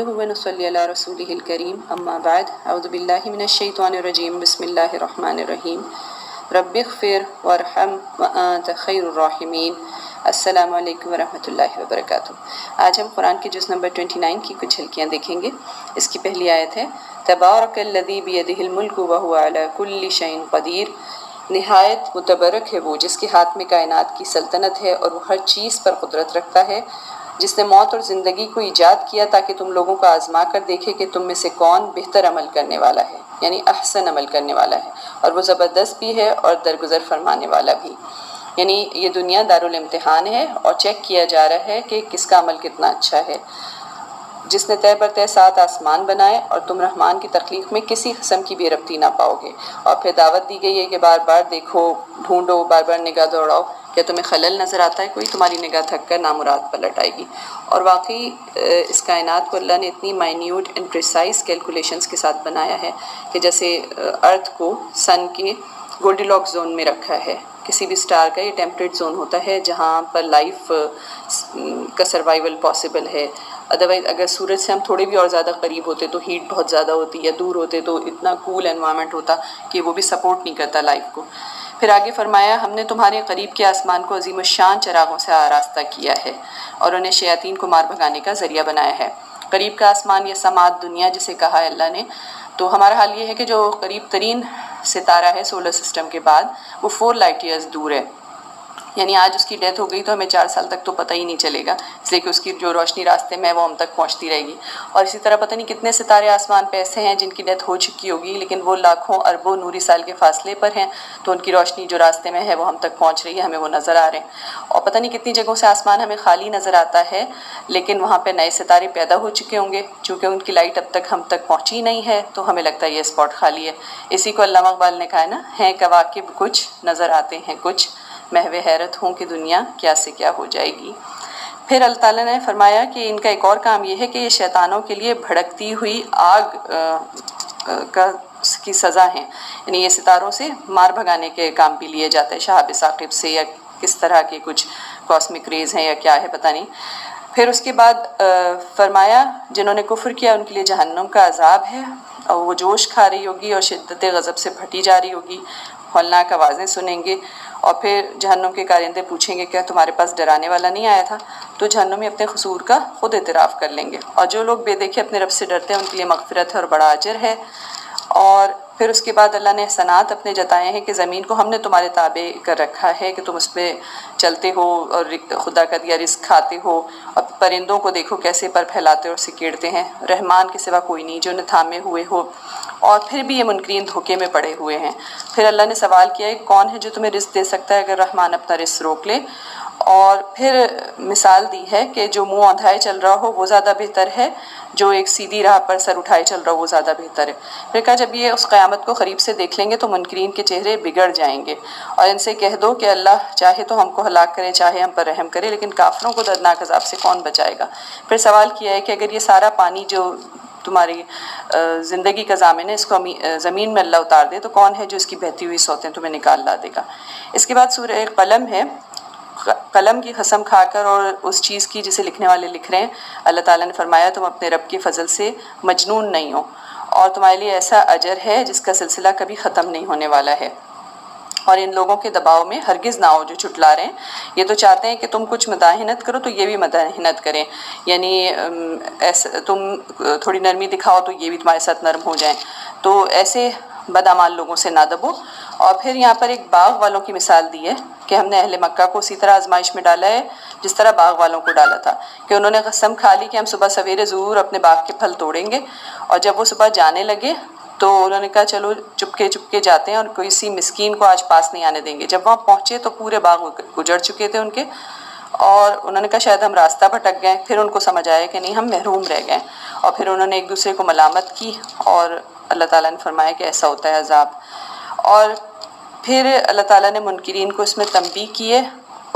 ونصلی علی رسولہ الکریم اما بعد اعوذ باللہ من الشیطان الرجیم بسم اللہ الرحمن الرحیم رب اغفر وارحم وانت خیر الراحمین۔ السلام علیکم ورحمۃ اللہ وبرکاتہ۔ آج ہم قرآن کے جز نمبر 29 کی کچھ جھلکیاں دیکھیں گے۔ اس کی پہلی آیت ہے تبارک الذی بیدہ الملک وہو علی کل شیء قدیر۔ نہایت متبرک ہے وہ جس کے ہاتھ میں کائنات کی سلطنت ہے اور وہ ہر چیز پر قدرت رکھتا ہے، جس نے موت اور زندگی کو ایجاد کیا تاکہ تم لوگوں کو آزما کر دیکھے کہ تم میں سے کون بہتر عمل کرنے والا ہے، یعنی احسن عمل کرنے والا ہے، اور وہ زبردست بھی ہے اور درگزر فرمانے والا بھی۔ یعنی یہ دنیا دارالامتحان ہے اور چیک کیا جا رہا ہے کہ کس کا عمل کتنا اچھا ہے۔ جس نے طے برطے 7 آسمان بنائے اور تم رحمان کی تخلیق میں کسی قسم کی بے ربطی نہ پاؤ گے، اور پھر دعوت دی گئی ہے کہ بار بار دیکھو، ڈھونڈو، بار بار نگاہ دوڑاؤ، کیا تمہیں خلل نظر آتا ہے کوئی؟ تمہاری نگاہ تھک کر نامراد پلٹ آئے گی۔ اور واقعی اس کائنات کو اللہ نے اتنی مائنیوٹ اینڈ پریسائز کیلکولیشنز کے ساتھ بنایا ہے کہ جیسے ارتھ کو سن کے گولڈی لاک زون میں رکھا ہے۔ کسی بھی سٹار کا یہ ٹیمپریٹ زون ہوتا ہے جہاں پر لائف کا سروائیول پاسبل ہے۔ ادروائز اگر سورج سے ہم تھوڑے بھی اور زیادہ قریب ہوتے تو ہیٹ بہت زیادہ ہوتی، یا دور ہوتے تو اتنا کول انوائرمنٹ ہوتا کہ وہ بھی سپورٹ نہیں کرتا لائف کو۔ پھر آگے فرمایا ہم نے تمہارے قریب کے آسمان کو عظیم الشان چراغوں سے آراستہ کیا ہے اور انہیں شیاطین کو مار بھگانے کا ذریعہ بنایا ہے۔ قریب کا آسمان یا سماعت دنیا جسے کہا ہے اللہ نے، تو ہمارا حال یہ ہے کہ جو قریب ترین ستارہ ہے سولر سسٹم کے بعد وہ 4 لائٹ ایئرز دور ہے، یعنی آج اس کی ڈیتھ ہو گئی تو ہمیں 4 سال تک تو پتہ ہی نہیں چلے گا، اس لیے کہ اس کی جو روشنی راستے میں ہے وہ ہم تک پہنچتی رہے گی۔ اور اسی طرح پتہ نہیں کتنے ستارے آسمان پہ ایسے ہیں جن کی ڈیتھ ہو چکی ہوگی لیکن وہ لاکھوں اربوں نوری سال کے فاصلے پر ہیں، تو ان کی روشنی جو راستے میں ہے وہ ہم تک پہنچ رہی ہے، ہمیں وہ نظر آ رہے ہیں۔ اور پتہ نہیں کتنی جگہوں سے آسمان ہمیں خالی نظر آتا ہے لیکن وہاں پہ نئے ستارے پیدا ہو چکے ہوں گے، چونکہ ان کی لائٹ اب تک ہم تک پہنچی نہیں ہے تو ہمیں لگتا ہے یہ اسپاٹ خالی ہے۔ اسی کو علامہ اقبال نے کہا ہے نا، ہیں کواکب کچھ نظر آتے ہیں کچھ، محو حیرت ہوں کہ دنیا کیا سے کیا ہو جائے گی۔ پھر اللہ تعالیٰ نے فرمایا کہ ان کا ایک اور کام یہ ہے کہ یہ شیطانوں کے لیے بھڑکتی ہوئی آگ کی سزا ہیں، یعنی یہ ستاروں سے مار بھگانے کے کام بھی لیے جاتے ہیں، شہاب ثاقب سے یا کس طرح کے کچھ کاسمک ریز ہیں یا کیا ہے پتہ نہیں۔ پھر اس کے بعد فرمایا جنہوں نے کفر کیا ان کے لیے جہنم کا عذاب ہے، اور وہ جوش کھا رہی ہوگی اور شدت غضب سے پھٹی جا رہی ہوگی، ہولناک آوازیں سنیں گے، اور پھر جہنم کے کارندے پوچھیں گے کیا تمہارے پاس ڈرانے والا نہیں آیا تھا؟ تو جہنمی اپنے قصور کا خود اعتراف کر لیں گے، اور جو لوگ بے دیکھے اپنے رب سے ڈرتے ہیں ان کے لیے مغفرت ہے اور بڑا اجر ہے۔ اور پھر اس کے بعد اللہ نے احسانات اپنے جتائے ہیں کہ زمین کو ہم نے تمہارے تابع کر رکھا ہے کہ تم اس پہ چلتے ہو اور خدا کا دیا رزق کھاتے ہو، اور پرندوں کو دیکھو کیسے پر پھیلاتے اور سکیڑتے ہیں، رحمان کے سوا کوئی نہیں جو انہیں تھامے ہوئے ہو، اور پھر بھی یہ منکرین دھوکے میں پڑے ہوئے ہیں۔ پھر اللہ نے سوال کیا ہے کون ہے جو تمہیں رزق دے سکتا ہے اگر رحمان اپنا رزق روک لے، اور پھر مثال دی ہے کہ جو منہ اوندھائے چل رہا ہو وہ زیادہ بہتر ہے، جو ایک سیدھی راہ پر سر اٹھائے چل رہا ہو وہ زیادہ بہتر ہے۔ پھر کہا جب یہ اس قیامت کو قریب سے دیکھ لیں گے تو منکرین کے چہرے بگڑ جائیں گے، اور ان سے کہہ دو کہ اللہ چاہے تو ہم کو ہلاک کرے چاہے ہم پر رحم کرے، لیکن کافروں کو دردناک عذاب سے کون بچائے گا۔ پھر سوال کیا ہے کہ اگر یہ سارا پانی جو تمہاری زندگی کا ضامن ہے اس کو زمین میں اللہ اتار دے تو کون ہے جو اس کی بہتی ہوئی سوتیں تمہیں نکال لا دے گا۔ اس کے بعد سورہ قلم ہے، قلم کی قسم کھا کر اور اس چیز کی جسے لکھنے والے لکھ رہے ہیں، اللہ تعالیٰ نے فرمایا تم اپنے رب کے فضل سے مجنون نہیں ہو، اور تمہارے لیے ایسا اجر ہے جس کا سلسلہ کبھی ختم نہیں ہونے والا ہے، اور ان لوگوں کے دباؤ میں ہرگز نہ ہو جو جھٹلا رہے ہیں۔ یہ تو چاہتے ہیں کہ تم کچھ مداحنت کرو تو یہ بھی مداحنت کریں، یعنی تم تھوڑی نرمی دکھاؤ تو یہ بھی تمہارے ساتھ نرم ہو جائیں، تو ایسے بدعمال لوگوں سے نہ دبو۔ اور پھر یہاں پر ایک باغ والوں کی مثال دی ہے کہ ہم نے اہل مکہ کو اسی طرح آزمائش میں ڈالا ہے جس طرح باغ والوں کو ڈالا تھا، کہ انہوں نے قسم کھا لی کہ ہم صبح سویرے ضرور اپنے باغ کے پھل توڑیں گے، اور جب وہ صبح جانے لگے تو انہوں نے کہا چلو چپکے جاتے ہیں اور کوئی سی مسکین کو آج پاس نہیں آنے دیں گے۔ جب وہاں پہنچے تو پورے باغ اجڑ چکے تھے ان کے، اور انہوں نے کہا شاید ہم راستہ بھٹک گئے۔ پھر ان کو سمجھ آیا کہ نہیں ہم محروم رہ گئے، اور پھر انہوں نے ایک دوسرے کو ملامت کی، اور اللہ تعالیٰ نے فرمایا کہ ایسا ہوتا ہے عذاب۔ اور پھر اللہ تعالیٰ نے منکرین کو اس میں تنبیہ کی ہے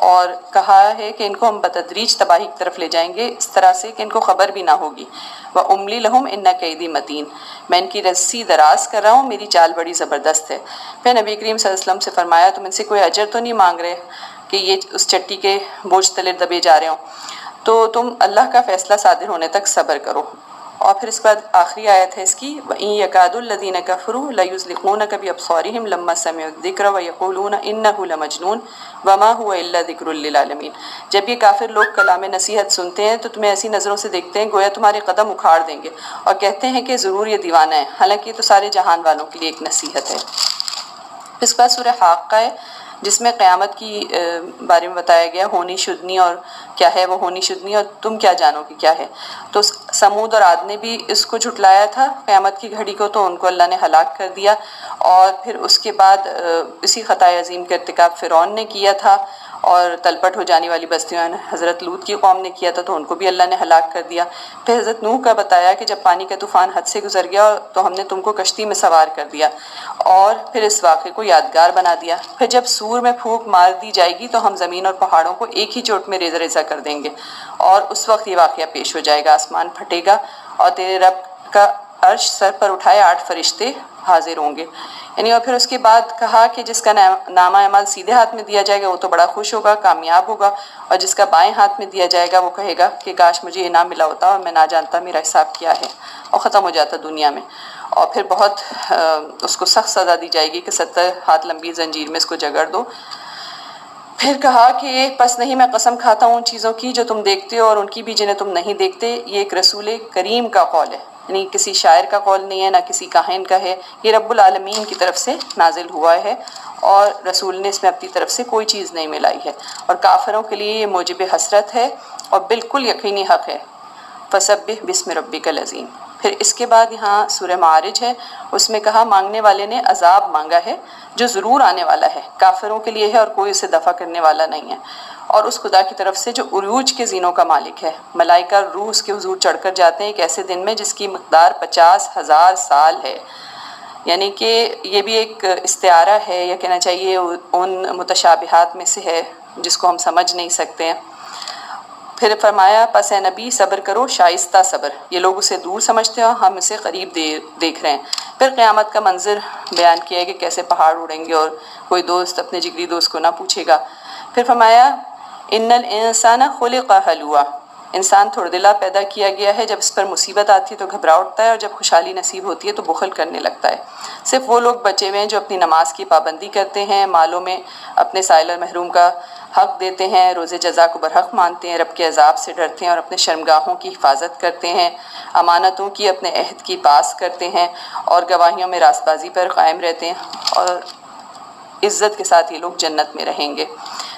اور کہا ہے کہ ان کو ہم بتدریج تباہی کی طرف لے جائیں گے، اس طرح سے کہ ان کو خبر بھی نہ ہوگی۔ وَأُمْلِي لَهُمْ إِنَّ كَيْدِي مَتِينٌ، میں ان کی رسی دراز کر رہا ہوں، میری چال بڑی زبردست ہے۔ پھر نبی کریم صلی اللہ علیہ وسلم سے فرمایا تم ان سے کوئی اجر تو نہیں مانگ رہے کہ یہ اس چٹی کے بوجھ تلے دبے جا رہے ہوں، تو تم اللہ کا فیصلہ صادر ہونے تک صبر کرو، اور پھر اس کے بعد آخری آیت ہے اس کی وَإِن يَكَادُ الَّذِينَ كَفَرُوا لَيُزْلِقُونَكَ بِأَبْصَارِهِمْ لَمَّا سَمِعُوا الذِّكْرَ وَيَقُولُونَ إِنَّهُ لَمَجْنُونٌ وَمَا هُوَ إِلَّا ذِكْرٌ لِّلْعَالَمِينَ۔ جب یہ کافر لوگ کلام نصیحت سنتے ہیں تو تمہیں ایسی نظروں سے دیکھتے ہیں گویا تمہارے قدم اکھاڑ دیں گے، اور کہتے ہیں کہ ضرور یہ دیوانہ ہے، حالانکہ یہ تو سارے جہان والوں کے لیے ایک نصیحت ہے۔ اس کے بعد سورہ حاقہ ہے جس میں قیامت کی بارے میں بتایا گیا، ہونی شدنی اور کیا ہے وہ ہونی شدنی اور تم کیا جانو کہ کیا ہے۔ تو سمود اور عاد نے بھی اس کو جھٹلایا تھا قیامت کی گھڑی کو، تو ان کو اللہ نے ہلاک کر دیا، اور پھر اس کے بعد اسی خطائے عظیم کا ارتکاب فرعون نے کیا تھا، اور تلپٹ ہو جانے والی بستیوں حضرت لوط کی قوم نے کیا تھا تو ان کو بھی اللہ نے ہلاک کر دیا۔ پھر حضرت نوح کا بتایا کہ جب پانی کا طوفان حد سے گزر گیا تو ہم نے تم کو کشتی میں سوار کر دیا اور پھر اس واقعے کو یادگار بنا دیا۔ پھر جب سور میں پھونک مار دی جائے گی تو ہم زمین اور پہاڑوں کو ایک ہی چوٹ میں ریزہ ریزہ کر دیں گے، اور اس وقت یہ واقعہ پیش ہو جائے گا، آسمان پھٹے گا اور تیرے رب کا عرش سر پر اٹھائے 8 فرشتے حاضر ہوں گے۔ یعنی اور پھر اس کے بعد کہا کہ جس کا نامہ اعمال سیدھے ہاتھ میں دیا جائے گا وہ تو بڑا خوش ہوگا، کامیاب ہوگا، اور جس کا بائیں ہاتھ میں دیا جائے گا وہ کہے گا کہ کاش مجھے یہ نہ ملا ہوتا اور میں نہ جانتا میرا حساب کیا ہے، اور ختم ہو جاتا دنیا میں۔ اور پھر بہت اس کو سخت سزا دی جائے گی کہ 70 ہاتھ لمبی زنجیر میں اس کو جگڑ دو۔ پھر کہا کہ پس نہیں میں قسم کھاتا ہوں ان چیزوں کی جو تم دیکھتے ہو اور ان کی بھی جنہیں تم نہیں دیکھتے، یہ ایک رسول کریم کا قول ہے، یعنی کسی شاعر کا قول نہیں ہے، نہ کسی کاہن کا ہے، یہ رب العالمین کی طرف سے نازل ہوا ہے، اور رسول نے اس میں اپنی طرف سے کوئی چیز نہیں ملائی ہے، اور کافروں کے لیے یہ موجب حسرت ہے اور بالکل یقینی حق ہے۔ فسبح بسم ربک العظیم۔ پھر اس کے بعد یہاں سورہ معارج ہے، اس میں کہا مانگنے والے نے عذاب مانگا ہے جو ضرور آنے والا ہے، کافروں کے لیے ہے اور کوئی اسے دفع کرنے والا نہیں ہے، اور اس خدا کی طرف سے جو عروج کے زینوں کا مالک ہے، ملائکہ روح اس کے حضور چڑھ کر جاتے ہیں ایک ایسے دن میں جس کی مقدار 50,000 سال ہے۔ یعنی کہ یہ بھی ایک استعارہ ہے، یا کہنا چاہیے ان متشابہات میں سے ہے جس کو ہم سمجھ نہیں سکتے ہیں۔ پھر فرمایا پس اے نبی صبر کرو شائستہ صبر، یہ لوگ اسے دور سمجھتے ہیں ہم اسے قریب دیکھ رہے ہیں۔ پھر قیامت کا منظر بیان کیا ہے کہ کیسے پہاڑ اڑیں گے اور کوئی دوست اپنے جگری دوست کو نہ پوچھے گا۔ پھر فرمایا ان الانسان خلق ہلوعا، انسان تھوڑ دلا پیدا کیا گیا ہے، جب اس پر مصیبت آتی ہے تو گھبرا اٹھتا ہے اور جب خوشحالی نصیب ہوتی ہے تو بخل کرنے لگتا ہے۔ صرف وہ لوگ بچے ہوئے ہیں جو اپنی نماز کی پابندی کرتے ہیں، مالوں میں اپنے سائل اور محروم کا حق دیتے ہیں، روز جزا کو برحق مانتے ہیں، رب کے عذاب سے ڈرتے ہیں اور اپنے شرمگاہوں کی حفاظت کرتے ہیں، امانتوں کی اپنے عہد کی پاس کرتے ہیں اور گواہیوں میں راست بازی پر قائم رہتے ہیں، اور عزت کے ساتھ یہ لوگ جنت میں رہیں گے۔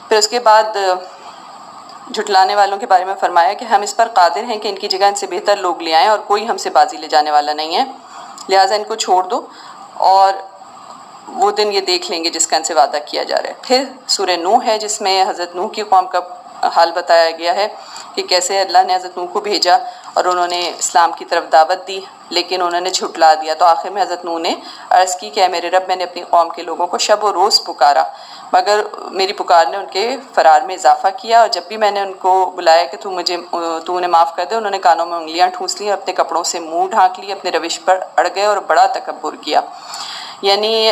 پھر اس کے بعد جھٹلانے والوں کے بارے میں فرمایا کہ ہم اس پر قادر ہیں کہ ان کی جگہ ان سے بہتر لوگ لے آئیں اور کوئی ہم سے بازی لے جانے والا نہیں ہے، لہٰذا ان کو چھوڑ دو اور وہ دن یہ دیکھ لیں گے جس کا ان سے وعدہ کیا جا رہا ہے۔ پھر سورہ نوح ہے جس میں حضرت نوح کی قوم کا حال بتایا گیا ہے کہ کیسے اللہ نے حضرت نوح کو بھیجا اور انہوں نے اسلام کی طرف دعوت دی لیکن انہوں نے جھٹلا دیا، تو آخر میں حضرت نوح نے عرض کی کہ اے میرے رب میں نے اپنی قوم کے لوگوں کو شب و روز پکارا مگر میری پکار نے ان کے فرار میں اضافہ کیا، اور جب بھی میں نے ان کو بلایا کہ تو انہیں معاف کر دے، انہوں نے کانوں میں انگلیاں ٹھونس لی، اپنے کپڑوں سے منہ ڈھانک لی، اپنے روش پر اڑ گئے اور بڑا تکبر کیا۔ یعنی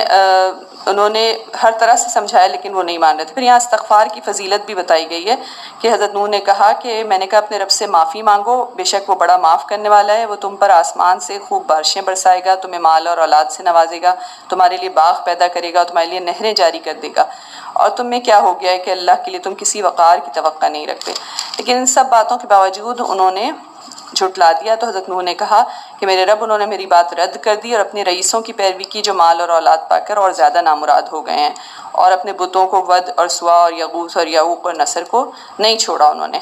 انہوں نے ہر طرح سے سمجھایا لیکن وہ نہیں مان رہے تھے۔ پھر یہاں استغفار کی فضیلت بھی بتائی گئی ہے کہ حضرت نوح نے کہا کہ میں نے کہا اپنے رب سے معافی مانگو، بے شک وہ بڑا معاف کرنے والا ہے، وہ تم پر آسمان سے خوب بارشیں برسائے گا، تمہیں مال اور اولاد سے نوازے گا، تمہارے لیے باغ پیدا کرے گا اور تمہارے لیے نہریں جاری کر دے گا، اور تم میں کیا ہو گیا ہے کہ اللہ کے لیے تم کسی وقار کی توقع نہیں رکھتے۔ لیکن ان سب باتوں کے باوجود انہوں نے جھٹلا دیا، تو حضرت نوح نے کہا کہ میرے رب انہوں نے میری بات رد کر دی اور اپنے رئیسوں کی پیروی کی جو مال اور اولاد پا کر اور زیادہ نامراد ہو گئے ہیں، اور اپنے بتوں کو ود اور سوا اور یغوث اور یعوق اور نصر کو نہیں چھوڑا انہوں نے۔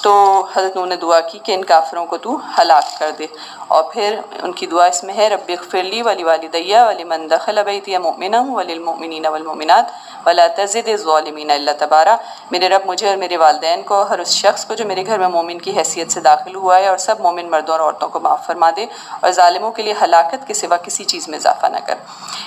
تو حضرت نوح نے دعا کی کہ ان کافروں کو تو ہلاک کر دے، اور پھر ان کی دعا اس میں ہے رب اغفر لی ولوالدی ولمن دخل بیتی مؤمنا وللمؤمنین والمؤمنات ولا تزد الظالمین الا تبارا، میرے رب مجھے اور میرے والدین کو، ہر اس شخص کو جو میرے گھر میں مومن کی حیثیت سے داخل ہوا ہے، اور سب مومن مردوں اور عورتوں کو معاف فرما دے، اور ظالموں کے لیے ہلاکت کے سوا کسی چیز میں اضافہ نہ کر۔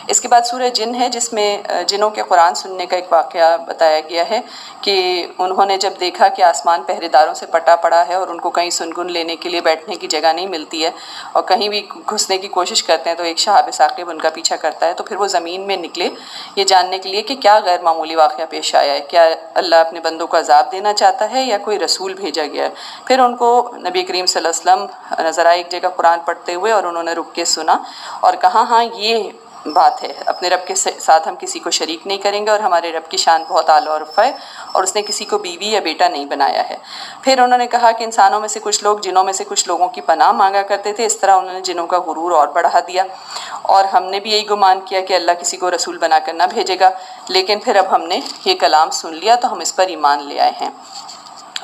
اس کے بعد سورہ جن ہے جس میں جنوں کے قرآن سننے کا ایک واقعہ بتایا گیا ہے کہ انہوں نے جب دیکھا کہ آسمان پہرے داروں سے سے پٹا پڑا ہے اور ان کو کہیں سنگن لینے کے لیے بیٹھنے کی جگہ نہیں ملتی ہے اور کہیں بھی گھسنے کی کوشش کرتے ہیں تو ایک شہاب ثاقب ان کا پیچھا کرتا ہے، تو پھر وہ زمین میں نکلے یہ جاننے کے لیے کہ کیا غیر معمولی واقعہ پیش آیا ہے، کیا اللہ اپنے بندوں کو عذاب دینا چاہتا ہے یا کوئی رسول بھیجا گیا ہے۔ پھر ان کو نبی کریم صلی اللہ علیہ وسلم نظر آئے ایک جگہ قرآن پڑھتے ہوئے، اور انہوں نے رک کے سنا اور کہا ہاں یہ بات ہے، اپنے رب کے ساتھ ہم کسی کو شریک نہیں کریں گے اور ہمارے رب کی شان بہت اعلیٰ اور رفع ہے اور اس نے کسی کو بیوی یا بیٹا نہیں بنایا ہے۔ پھر انہوں نے کہا کہ انسانوں میں سے کچھ لوگ جنوں میں سے کچھ لوگوں کی پناہ مانگا کرتے تھے، اس طرح انہوں نے جنوں کا غرور اور بڑھا دیا اور ہم نے بھی یہی گمان کیا کہ اللہ کسی کو رسول بنا کر نہ بھیجے گا، لیکن پھر اب ہم نے یہ کلام سن لیا تو ہم اس پر ایمان لے آئے ہیں۔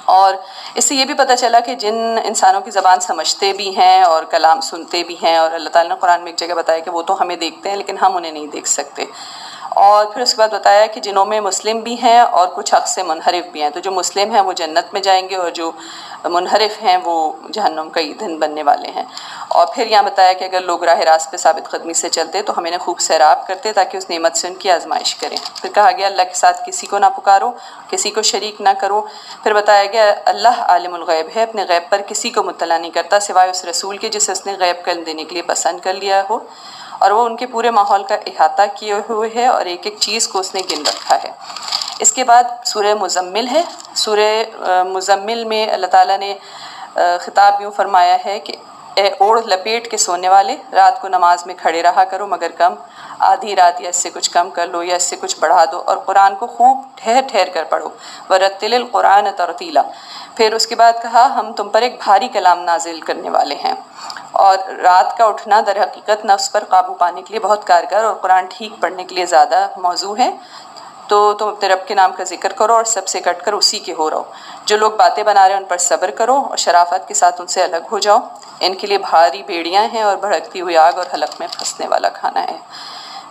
اور اس سے یہ بھی پتہ چلا کہ جن انسانوں کی زبان سمجھتے بھی ہیں اور کلام سنتے بھی ہیں، اور اللہ تعالیٰ نے قرآن میں ایک جگہ بتایا کہ وہ تو ہمیں دیکھتے ہیں لیکن ہم انہیں نہیں دیکھ سکتے، اور پھر اس کے بعد بتایا کہ جنوں میں مسلم بھی ہیں اور کچھ حق سے منحرف بھی ہیں، تو جو مسلم ہیں وہ جنت میں جائیں گے اور جو منحرف ہیں وہ جہنم کا ایندھن بننے والے ہیں۔ اور پھر یہاں بتایا کہ اگر لوگ راہ راست پہ ثابت قدمی سے چلتے تو ہم انہیں خوب سیراب کرتے تاکہ اس نعمت سے ان کی آزمائش کریں۔ پھر کہا گیا اللہ کے ساتھ کسی کو نہ پکارو، کسی کو شریک نہ کرو۔ پھر بتایا گیا اللہ عالم الغیب ہے، اپنے غیب پر کسی کو مطلع نہیں کرتا سوائے اس رسول کے جسے اس نے غیب کا علم دینے کے لیے پسند کر لیا ہو، اور وہ ان کے پورے ماحول کا احاطہ کیے ہوئے ہے اور ایک ایک چیز کو اس نے گن رکھا ہے۔ اس کے بعد سورہ مزمل ہے۔ سورہ مزمل میں اللہ تعالیٰ نے خطاب یوں فرمایا ہے کہ اے اوڑھ لپیٹ کے سونے والے، رات کو نماز میں کھڑے رہا کرو مگر کم، آدھی رات یا اس سے کچھ کم کر لو یا اس سے کچھ بڑھا دو، اور قرآن کو خوب ٹھہر ٹھہر کر پڑھو، وَرَتِّلِ الْقُرْآنَ تَرْتِيلًا۔ پھر اس کے بعد کہا ہم تم پر ایک بھاری کلام نازل کرنے والے ہیں، اور رات کا اٹھنا در حقیقت نفس پر قابو پانے کے لیے بہت کارگر اور قرآن ٹھیک پڑھنے کے لیے زیادہ موزوں ہے، تو تم اپنے رب کے نام کا ذکر کرو اور سب سے کٹ کر اسی کے ہو رہو۔ جو لوگ باتیں بنا رہے ہیں ان پر صبر کرو اور شرافت کے ساتھ ان سے الگ ہو جاؤ، ان کے لیے بھاری بیڑیاں ہیں اور بھڑکتی ہوئی آگ اور حلق میں پھنسنے والا کھانا ہے۔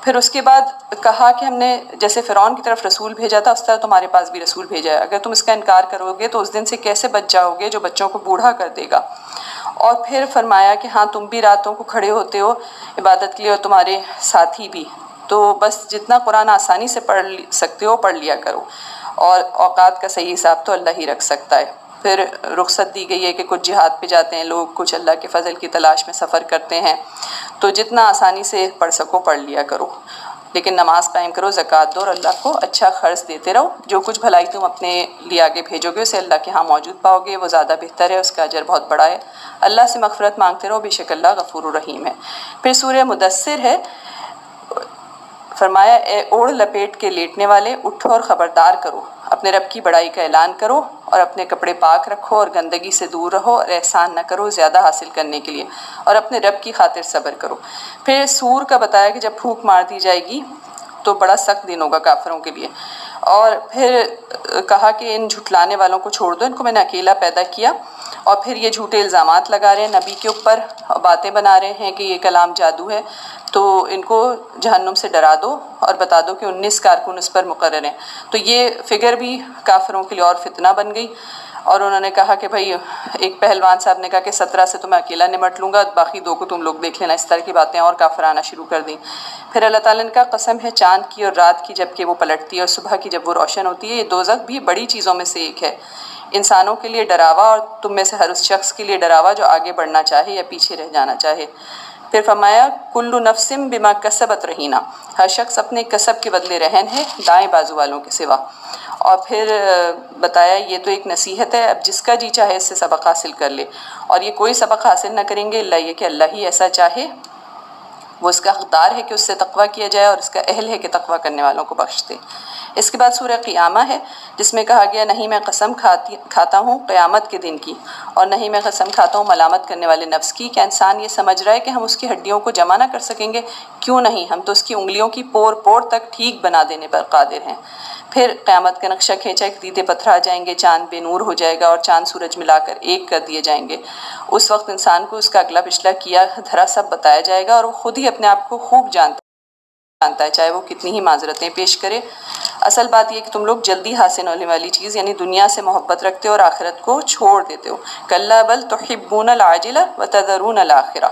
پھر اس کے بعد کہا کہ ہم نے جیسے فرعون کی طرف رسول بھیجا تھا اس طرح تمہارے پاس بھی رسول بھیجا ہے، اگر تم اس کا انکار کرو گے تو اس دن سے کیسے بچ جاؤ گے جو بچوں کو بوڑھا کر دے گا۔ اور پھر فرمایا کہ ہاں تم بھی راتوں کو کھڑے ہوتے ہو عبادت کے لیے اور تمہارے ساتھی بھی، تو بس جتنا قرآن آسانی سے پڑھ سکتے ہو پڑھ لیا کرو، اور اوقات کا صحیح حساب تو اللہ ہی رکھ سکتا ہے۔ پھر رخصت دی گئی ہے کہ کچھ جہاد پہ جاتے ہیں لوگ، کچھ اللہ کے فضل کی تلاش میں سفر کرتے ہیں، تو جتنا آسانی سے پڑھ سکو پڑھ لیا کرو، لیکن نماز قائم کرو، زکوٰۃ دو اور اللہ کو اچھا خرچ دیتے رہو، جو کچھ بھلائی تم اپنے لیے آگے بھیجو گے اسے اللہ کے ہاں موجود پاؤ گے، وہ زیادہ بہتر ہے، اس کا اجر بہت بڑا ہے۔ اللہ سے مغفرت مانگتے رہو، بے شک اللہ غفور الرحیم ہے۔ پھر سورہ مدثر ہے، فرمایا اے اوڑھ لپیٹ کے لیٹنے والے، اٹھو اور خبردار کرو، اپنے رب کی بڑائی کا اعلان کرو اور اپنے کپڑے پاک رکھو اور گندگی سے دور رہو اور احسان نہ کرو زیادہ حاصل کرنے کے لیے، اور اپنے رب کی خاطر صبر کرو۔ پھر سور کا بتایا کہ جب پھونک مار دی جائے گی تو بڑا سخت دن ہوگا کافروں کے لیے، اور پھر کہا کہ ان جھٹلانے والوں کو چھوڑ دو، ان کو میں نے اکیلا پیدا کیا، اور پھر یہ جھوٹے الزامات لگا رہے ہیں نبی کے اوپر، باتیں بنا رہے ہیں کہ یہ کلام جادو ہے، تو ان کو جہنم سے ڈرا دو اور بتا دو کہ 19 کارکن اس پر مقرر ہیں۔ تو یہ فگر بھی کافروں کے لیے اور فتنہ بن گئی، اور انہوں نے کہا کہ بھائی ایک پہلوان صاحب نے کہا کہ 17 سے تو میں اکیلا نمٹ لوں گا، باقی 2 کو تم لوگ دیکھ لینا، اس طرح کی باتیں اور کافر آنا شروع کر دیں۔ پھر اللہ تعالیٰ نے کہا قسم ہے چاند کی اور رات کی جب کہ وہ پلٹتی ہے اور صبح کی جب وہ روشن ہوتی ہے، یہ دوزخ بھی بڑی چیزوں میں سے ایک ہے، انسانوں کے لیے ڈراوا اور تم میں سے ہر اس شخص کے لیے ڈراوا جو آگے بڑھنا چاہے یا پیچھے رہ جانا چاہے۔ پھر فرمایا کل نفس بما کسبت رہینہ، ہر شخص اپنے کسب کے بدلے رہن ہے دائیں بازو والوں کے سوا۔ اور پھر بتایا یہ تو ایک نصیحت ہے، اب جس کا جی چاہے اس سے سبق حاصل کر لے، اور یہ کوئی سبق حاصل نہ کریں گے اللہ یہ کہ اللہ ہی ایسا چاہے، وہ اس کا حقدار ہے کہ اس سے تقویٰ کیا جائے اور اس کا اہل ہے کہ تقویٰ کرنے والوں کو بخش دے۔ اس کے بعد سورہ قیامہ ہے جس میں کہا گیا نہیں میں قسم کھاتا ہوں قیامت کے دن کی، اور نہیں میں قسم کھاتا ہوں ملامت کرنے والے نفس کی، کہ انسان یہ سمجھ رہا ہے کہ ہم اس کی ہڈیوں کو جمع نہ کر سکیں گے، کیوں نہیں، ہم تو اس کی انگلیوں کی پور پور تک ٹھیک بنا دینے پر قادر ہیں۔ پھر قیامت کا نقشہ کھینچا کہ دیدے پتھر آ جائیں گے، چاند بے نور ہو جائے گا اور چاند سورج ملا کر ایک کر دیے جائیں گے۔ اس وقت انسان کو اس کا اگلا پچھلا کیا دھرا سب بتایا جائے گا، اور وہ خود ہی اپنے آپ کو خوب جانتا ہے، چاہے وہ کتنی ہی معذرتیں پیش کرے۔ اصل بات یہ کہ تم لوگ جلدی حاصل ہونے والی چیز یعنی دنیا سے محبت رکھتے ہو اور آخرت کو چھوڑ دیتے ہو، کلا بل تحبون العاجلہ وتذرون الآخرہ۔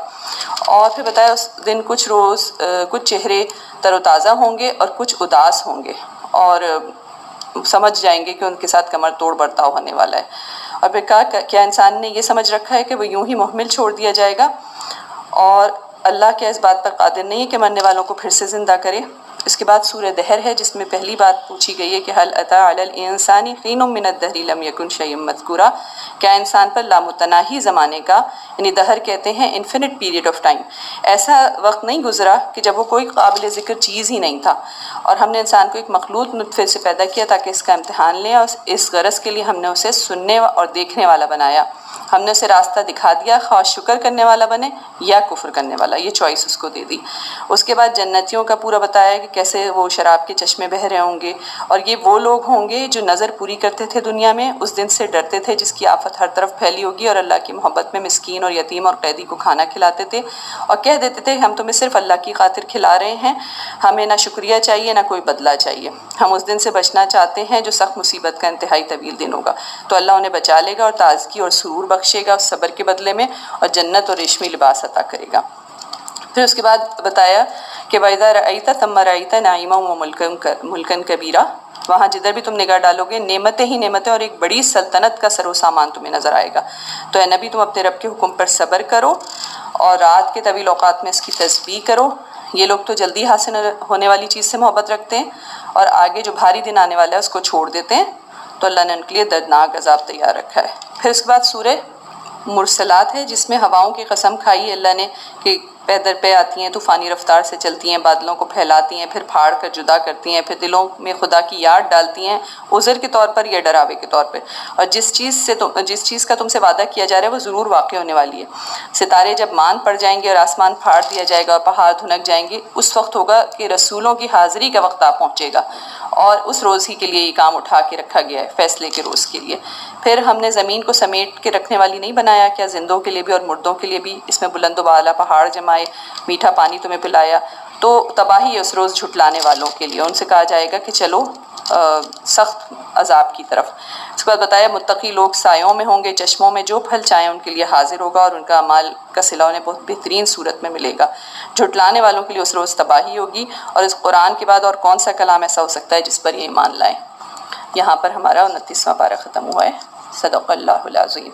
اور پھر بتایا اس دن کچھ چہرے تر و تازہ ہوں گے اور کچھ اداس ہوں گے، اور سمجھ جائیں گے کہ ان کے ساتھ کمر توڑ برتاؤ ہونے والا ہے۔ اور پھر کہا کیا انسان نے یہ سمجھ رکھا ہے کہ وہ یوں ہی محمل چھوڑ دیا جائے گا اور اللہ کیا اس بات پر قادر نہیں ہے کہ مرنے والوں کو پھر سے زندہ کرے؟ اس کے بعد سورہ دہر ہے جس میں پہلی بات پوچھی گئی ہے کہ هل اتى على الانسان حين من الدهر لم يكن شيئا مذكورا، کیا انسان پر لامتناہی زمانے کا، یعنی دہر کہتے ہیں انفینٹ پیریڈ آف ٹائم، ایسا وقت نہیں گزرا کہ جب وہ کوئی قابل ذکر چیز ہی نہیں تھا، اور ہم نے انسان کو ایک مخلوط نطفے سے پیدا کیا تاکہ اس کا امتحان لیں، اور اس غرض کے لیے ہم نے اسے سننے اور دیکھنے والا بنایا، ہم نے اسے راستہ دکھا دیا، خواہ شکر کرنے والا بنے یا کفر کرنے والا، یہ چوائس اس کو دے دی۔ اس کے بعد جنتیوں کا پورا بتایا کہ کیسے وہ شراب کے چشمے بہہ رہے ہوں گے، اور یہ وہ لوگ ہوں گے جو نظر پوری کرتے تھے دنیا میں، اس دن سے ڈرتے تھے جس کی آفت ہر طرف پھیلی ہوگی، اور اللہ کی محبت میں مسکین اور یتیم اور قیدی کو کھانا کھلاتے تھے اور کہہ دیتے تھے ہم تمہیں صرف اللہ کی خاطر کھلا رہے ہیں، ہمیں نہ شکریہ چاہیے نہ کوئی بدلہ چاہیے، ہم اس دن سے بچنا چاہتے ہیں جو سخت مصیبت کا انتہائی طویل دن ہوگا، تو اللہ انہیں بچا لے گا اور تازگی اور سرور بخشے گا اس صبر کے بدلے میں، اور جنت اور ریشمی لباس عطا کرے گا۔ پھر اس کے بعد بتایا کہ وَإِذَا رَأَيْتَ ثَمَّ رَأَيْتَ نَعِيمًا وَمُلْكًا كَبِيرًا، وہاں جدھر بھی تم نگاہ ڈالو گے نعمتیں ہی نعمتیں اور ایک بڑی سلطنت کا سر و سامان تمہیں نظر آئے گا۔ تو اے نبی تم اپنے رب کے حکم پر صبر کرو اور رات کے طویل اوقات میں اس کی تسبیح کرو، یہ لوگ تو جلدی حاصل ہونے والی چیز سے محبت رکھتے ہیں اور آگے جو بھاری دن آنے والا ہے اس کو چھوڑ دیتے ہیں، تو اللہ نے ان کے لیے دردناک عذاب تیار رکھا ہے۔ پھر اس کے بعد سورہ مرسلات ہے جس میں ہواؤں کی قسم کھائی اللہ نے کہ پے در پہ آتی ہیں، طوفانی رفتار سے چلتی ہیں، بادلوں کو پھیلاتی ہیں، پھر پھاڑ کر جدا کرتی ہیں، پھر دلوں میں خدا کی یاد ڈالتی ہیں عذر کے طور پر یا ڈراوے کے طور پر، اور جس چیز کا تم سے وعدہ کیا جا رہا ہے وہ ضرور واقع ہونے والی ہے۔ ستارے جب مان پڑ جائیں گے اور آسمان پھاڑ دیا جائے گا اور پہاڑ دھنک جائیں گے، اس وقت ہوگا کہ رسولوں کی حاضری کا وقت آ پہنچے گا، اور اس روز ہی کے لیے یہ کام اٹھا کے رکھا گیا ہے، فیصلے کے روز کے لیے۔ پھر ہم نے زمین کو سمیٹ کے رکھنے والی نہیں بنایا کیا، زندوں کے لیے بھی اور مردوں کے لیے بھی، اس میں بلند و بالا پہاڑ جمائے، میٹھا پانی تمہیں پلایا، تو تباہی ہے اس روز جھٹلانے والوں کے لیے، ان سے کہا جائے گا کہ چلو سخت عذاب کی طرف۔ اس کے بعد بتایا متقی لوگ سایوں میں ہوں گے، چشموں میں جو پھل چاہیں ان کے لیے حاضر ہوگا، اور ان کا اعمال کا صلہ انہیں بہت بہترین صورت میں ملے گا۔ جھٹلانے والوں کے لیے اس روز تباہی ہوگی، اور اس قرآن کے بعد اور کون سا کلام ایسا ہو سکتا ہے جس پر یہ ایمان لائیں۔ یہاں پر ہمارا 29واں پارہ ختم ہوا ہے۔ صدق اللہ العظیم۔